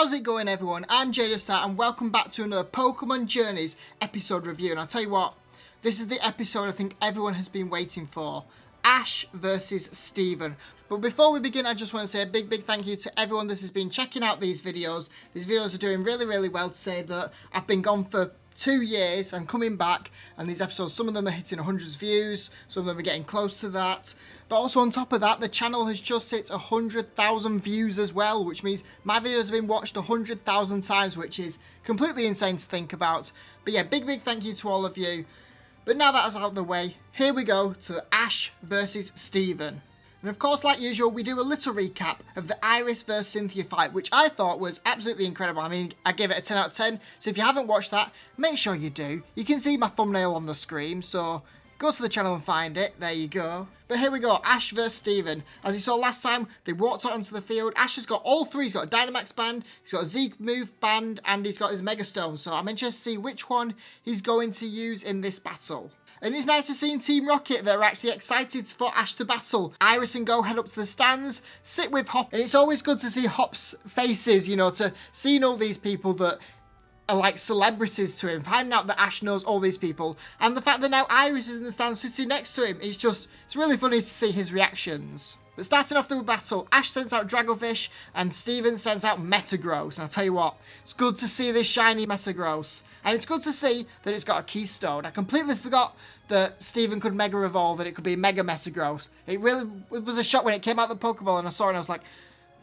How's it going, everyone? I'm JStar and welcome back to another Pokémon Journeys episode review. And I'll tell you what, this is the episode I think everyone has been waiting for. Ash versus Steven. But before we begin, I just want to say a big thank you to everyone that has been checking out these videos. These videos are doing really well. To say that I've been gone for 2 years and coming back, and these episodes, some of them are hitting hundreds of views, some of them are getting close to that. But also on top of that, the channel has just hit 100,000 views as well, which means my videos have been watched 100,000 times, which is completely insane to think about. But yeah, big thank you to all of you. But now that's out of the way, here we go to Ash versus Steven. And of course, like usual, we do a little recap of the Iris vs Cynthia fight, which I thought was absolutely incredible. I mean, I gave it a 10 out of 10, so if you haven't watched that, make sure you do. You can see my thumbnail on the screen, so go to the channel and find it. There you go. But here we go, Ash vs Steven. As you saw last time, they walked out onto the field. Ash has got all three. He's got a Dynamax band, he's got a Z move band, and he's got his Mega Stone. So I'm interested to see which one he's going to use in this battle. And it's nice to see in Team Rocket that are actually excited for Ash to battle. Iris and Go head up to the stands, sit with Hop. And it's always good to see Hop's faces, you know, to seeing all these people that are like celebrities to him, finding out that Ash knows all these people. And the fact that now Iris is in the stand sitting next to him, it's really funny to see his reactions. But starting off the battle, Ash sends out Dragovish and Steven sends out Metagross. And I'll tell you what, it's good to see this shiny Metagross. And it's good to see that it's got a Keystone. I completely forgot that Steven could Mega Evolve and it could be Mega Metagross. It was a shock when it came out of the Pokeball and I saw it and I was like,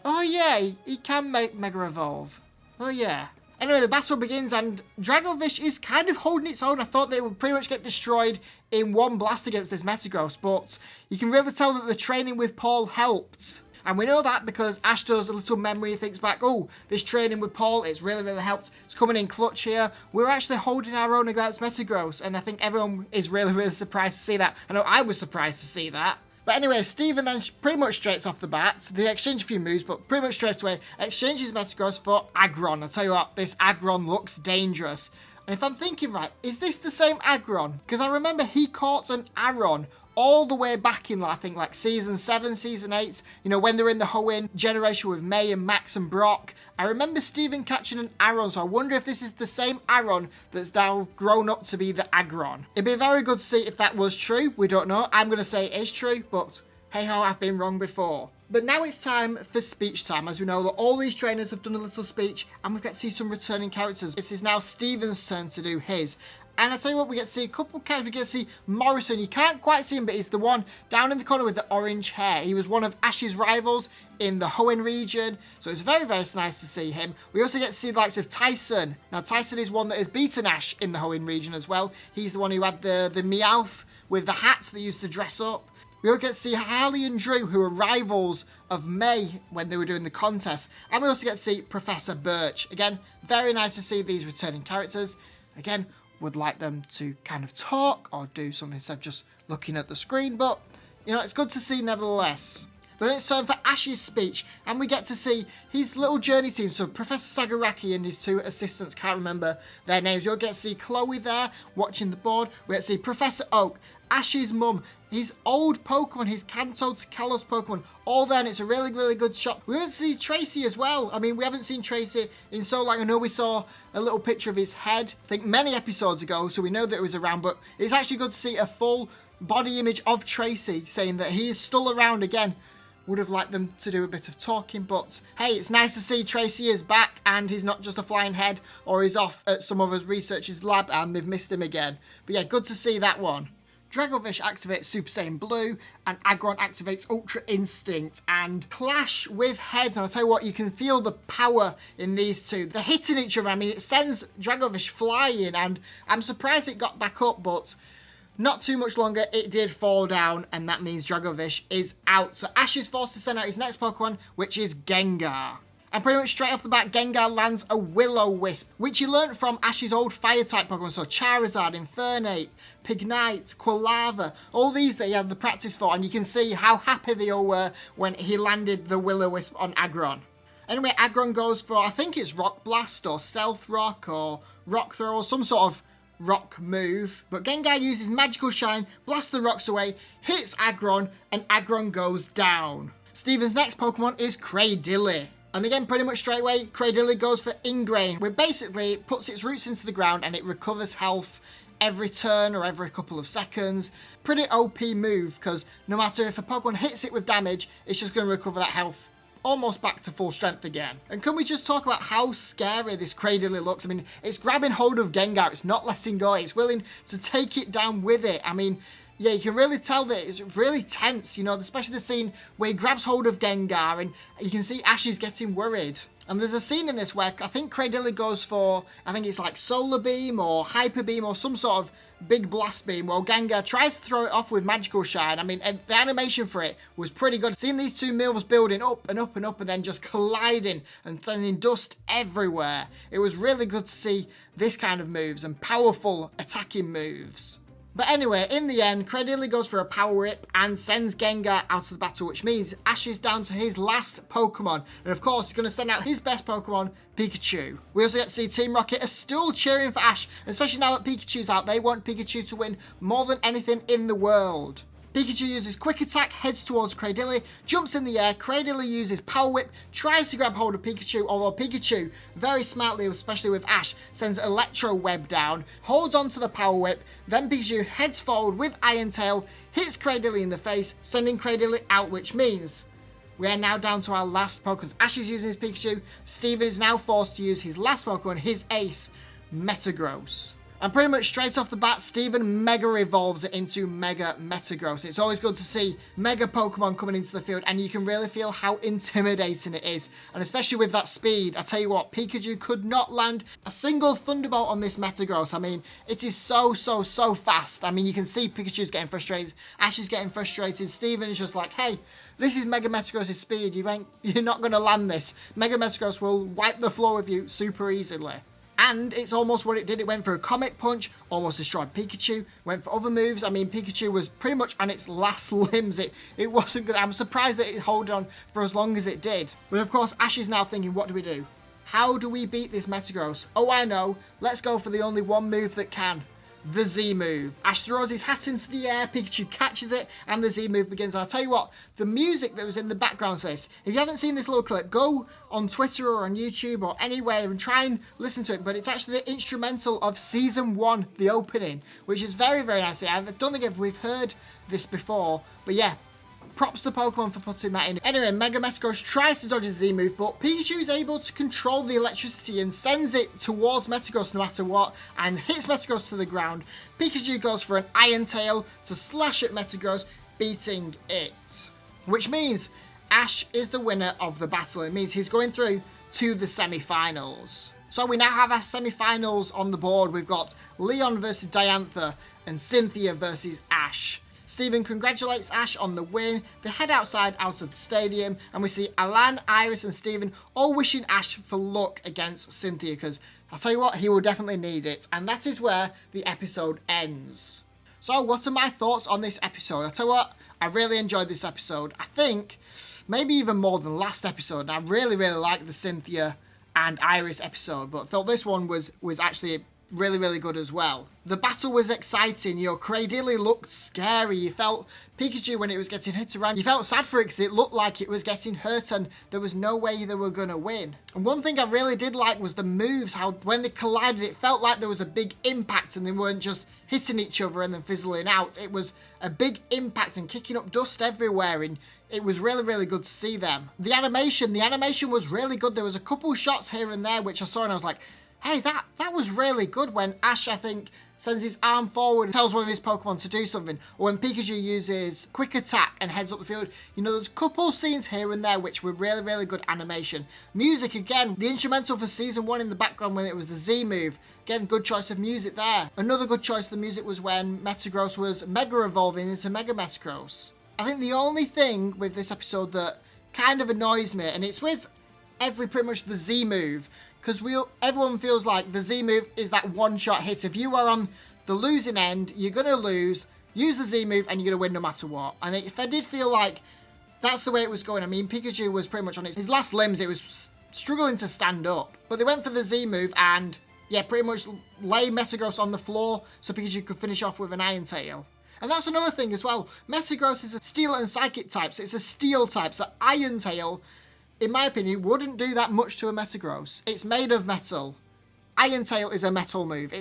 oh yeah, he can Mega Evolve. Oh yeah. Anyway, the battle begins and Dragovish is kind of holding its own. I thought they would pretty much get destroyed in one blast against this Metagross, but you can really tell that the training with Paul helped. And we know that because Ash does a little memory, thinks back, oh, this training with Paul, it's really helped. It's coming in clutch here. We're actually holding our own against Metagross, and I think everyone is really surprised to see that. I know I was surprised to see that. But anyway, Steven then pretty much straight off the bat, they exchange a few moves, but pretty much straight away, exchanges Metagross for Aggron. I'll tell you what, this Aggron looks dangerous. And if I'm thinking right, is this the same Aggron? Because I remember he caught an Aron all the way back in, I think, like Season 7, Season 8, you know, when they're in the Hoenn generation with May and Max and Brock. I remember Steven catching an Aron, so I wonder if this is the same Aron that's now grown up to be the Aggron. It'd be very good to see if that was true. We don't know. I'm going to say it is true, but hey ho, I've been wrong before. But now it's time for speech time. As we know that all these trainers have done a little speech and we get to see some returning characters. It is now Steven's turn to do his. And I tell you what, we get to see a couple of characters. We get to see Morrison. You can't quite see him, but he's the one down in the corner with the orange hair. He was one of Ash's rivals in the Hoenn region, so it's very nice to see him. We also get to see the likes of Tyson. Now, Tyson is one that has beaten Ash in the Hoenn region as well. He's the one who had the Meowth with the hats that used to dress up. We all get to see Harley and Drew, who are rivals of May when they were doing the contest. And we also get to see Professor Birch. Again, very nice to see these returning characters. Again, would like them to kind of talk or do something instead of just looking at the screen. But, you know, it's good to see nevertheless. But then it's time for Ash's speech, and we get to see his little journey team. So Professor Sagaraki and his 2 assistants, can't remember their names. You'll get to see Chloe there watching the board. We get to see Professor Oak, Ash's mum, his old Pokemon, his Kanto to Kalos Pokemon, all there, and it's a really good shot. We get to see Tracy as well. I mean, we haven't seen Tracy in so long. I know we saw a little picture of his head, I think many episodes ago, so we know that it was around, but it's actually good to see a full body image of Tracy saying that he is still around again. Would have liked them to do a bit of talking, but hey, it's nice to see Tracy is back and he's not just a flying head or he's off at some of his researchers' lab and they've missed him again. But yeah, good to see that one. Dragovish activates Super Saiyan Blue and Aggron activates Ultra Instinct and clash with heads. And I'll tell you what, you can feel the power in these two. They're hitting each other. I mean, it sends Dragovish flying and I'm surprised it got back up, but not too much longer, it did fall down, and that means Dragovish is out. So Ash is forced to send out his next Pokemon, which is Gengar. And pretty much straight off the bat, Gengar lands a Will-O-Wisp, which he learnt from Ash's old Fire-type Pokemon. So Charizard, Infernape, Pignite, Quilava, all these that he had the practice for. And you can see how happy they all were when he landed the Will-O-Wisp on Aggron. Anyway, Aggron goes for, I think it's Rock Blast or Stealth Rock or Rock Throw or some sort of rock move. But Gengar uses Magical Shine, blasts the rocks away, hits Aggron, and Aggron goes down. Steven's next Pokemon is Cradily. And again, pretty much straight away, Cradily goes for Ingrain, where basically it puts its roots into the ground and it recovers health every turn or every couple of seconds. Pretty OP move, because no matter if a Pokemon hits it with damage, it's just going to recover that health almost back to full strength again. And can we just talk about how scary this Cradily looks? I mean, it's grabbing hold of Gengar, it's not letting go, it's willing to take it down with it. I mean, yeah, you can really tell that it's really tense, you know, especially the scene where he grabs hold of Gengar and you can see Ash is getting worried. And there's a scene in this where I think Cradily goes for, I think it's like Solar Beam or Hyper Beam or some sort of big blast beam, while Gengar tries to throw it off with Magical Shine. I mean, the animation for it was pretty good. Seeing these two MILFs building up and up and up and then just colliding and sending dust everywhere. It was really good to see this kind of moves and powerful attacking moves. But anyway, in the end, Cradily goes for a Power Whip and sends Gengar out of the battle, which means Ash is down to his last Pokemon. And of course, he's going to send out his best Pokemon, Pikachu. We also get to see Team Rocket are still cheering for Ash, especially now that Pikachu's out. They want Pikachu to win more than anything in the world. Pikachu uses Quick Attack, heads towards Cradily, jumps in the air, Cradily uses Power Whip, tries to grab hold of Pikachu, although Pikachu, very smartly, especially with Ash, sends Electro Web down, holds on to the Power Whip, then Pikachu heads forward with Iron Tail, hits Cradily in the face, sending Cradily out, which means we are now down to our last Pokemon. Ash is using his Pikachu, Steven is now forced to use his last Pokemon, his ace, Metagross. And pretty much straight off the bat, Steven Mega Evolves it into Mega Metagross. It's always good to see Mega Pokemon coming into the field, and you can really feel how intimidating it is. And especially with that speed, I tell you what, Pikachu could not land a single Thunderbolt on this Metagross. I mean, it is so fast. I mean, you can see Pikachu's getting frustrated, Ash is getting frustrated, Steven is just like, hey, this is Mega Metagross' speed, you're not going to land this. Mega Metagross will wipe the floor with you super easily. And it's almost what it did. It went for a Comet Punch, almost destroyed Pikachu, went for other moves. I mean, Pikachu was pretty much on its last limbs. It wasn't good. I'm surprised that it held on for as long as it did. But of course, Ash is now thinking, what do we do? How do we beat this Metagross? Oh, I know. Let's go for the only one move that can. The Z move. Ash throws his hat into the air, Pikachu catches it, and the Z move begins. And I'll tell you what, the music that was in the background to this, if you haven't seen this little clip, go on Twitter or on YouTube or anywhere and try and listen to it. But it's actually the instrumental of Season 1, the opening, which is very nice. I don't think we've heard this before, but yeah. Props to Pokemon for putting that in. Anyway, Mega Metagross tries to dodge a Z move, but Pikachu is able to control the electricity and sends it towards Metagross no matter what, and hits Metagross to the ground. Pikachu goes for an Iron Tail to slash at Metagross, beating it. Which means Ash is the winner of the battle. It means he's going through to the semi-finals. So we now have our semi-finals on the board. We've got Leon versus Diantha and Cynthia versus Ash. Steven congratulates Ash on the win. They head outside out of the stadium and we see Alan, Iris and Steven all wishing Ash for luck against Cynthia, because I'll tell you what, he will definitely need it. And that is where the episode ends. So what are my thoughts on this episode? I'll tell you what, I really enjoyed this episode. I think maybe even more than last episode. I really liked the Cynthia and Iris episode, but I thought this one was actually really good as well. The battle was exciting. Cradily looked scary. You felt Pikachu when it was getting hit around. You felt sad for it because it looked like it was getting hurt and there was no way they were going to win. And one thing I really did like was the moves, how when they collided it felt like there was a big impact and they weren't just hitting each other and then fizzling out. It was a big impact and kicking up dust everywhere, and it was really good to see them. The animation was really good. There was a couple shots here and there which I saw and I was like, hey, that was really good when Ash, I think, sends his arm forward and tells one of his Pokemon to do something. Or when Pikachu uses Quick Attack and heads up the field. There's a couple scenes here and there which were really good animation. Music, again, the instrumental for Season 1 in the background when it was the Z move. Again, good choice of music there. Another good choice of the music was when Metagross was Mega Evolving into Mega Metagross. I think the only thing with this episode that kind of annoys me, and it's with pretty much the Z move, because everyone feels like the Z move is that one-shot hit. If you are on the losing end, you're going to lose, use the Z move, and you're going to win no matter what. And if I did feel like that's the way it was going, I mean, Pikachu was pretty much on his last limbs. It was struggling to stand up. But they went for the Z move and, yeah, pretty much lay Metagross on the floor so Pikachu could finish off with an Iron Tail. And that's another thing as well. Metagross is a Steel and Psychic type, so it's a Steel type. So Iron Tail in my opinion, wouldn't do that much to a Metagross. It's made of metal. Iron Tail is a metal move.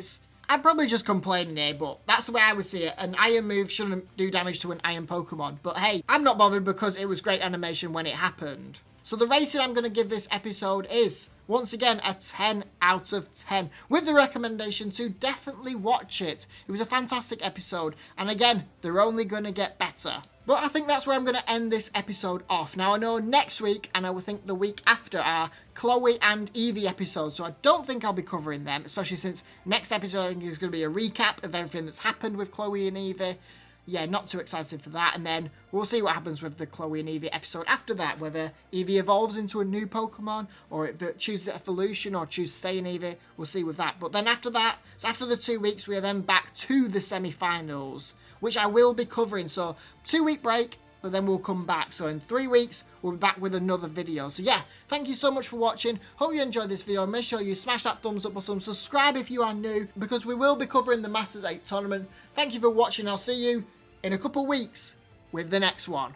I'm probably just complaining here, but that's the way I would see it. An iron move shouldn't do damage to an iron Pokemon. But hey, I'm not bothered because it was great animation when it happened. So the rating I'm going to give this episode is, once again, a 10 out of 10. With the recommendation to definitely watch it. It was a fantastic episode. And again, they're only going to get better. But I think that's where I'm going to end this episode off. Now, I know next week, and I would think the week after, are Chloe and Eevee episodes. So I don't think I'll be covering them, especially since next episode I think is going to be a recap of everything that's happened with Chloe and Eevee. Yeah, not too excited for that. And then we'll see what happens with the Chloe and Eevee episode after that. Whether Eevee evolves into a new Pokemon, or it chooses evolution, or chooses stay in Eevee. We'll see with that. But then after that, so after the 2 weeks, we are then back to the semi-finals, which I will be covering. So 2-week break, but then we'll come back. So in 3 weeks, we'll be back with another video. So yeah, thank you so much for watching. Hope you enjoyed this video. Make sure you smash that thumbs up button. Subscribe if you are new, because we will be covering the Masters 8 tournament. Thank you for watching. I'll see you in a couple weeks with the next one.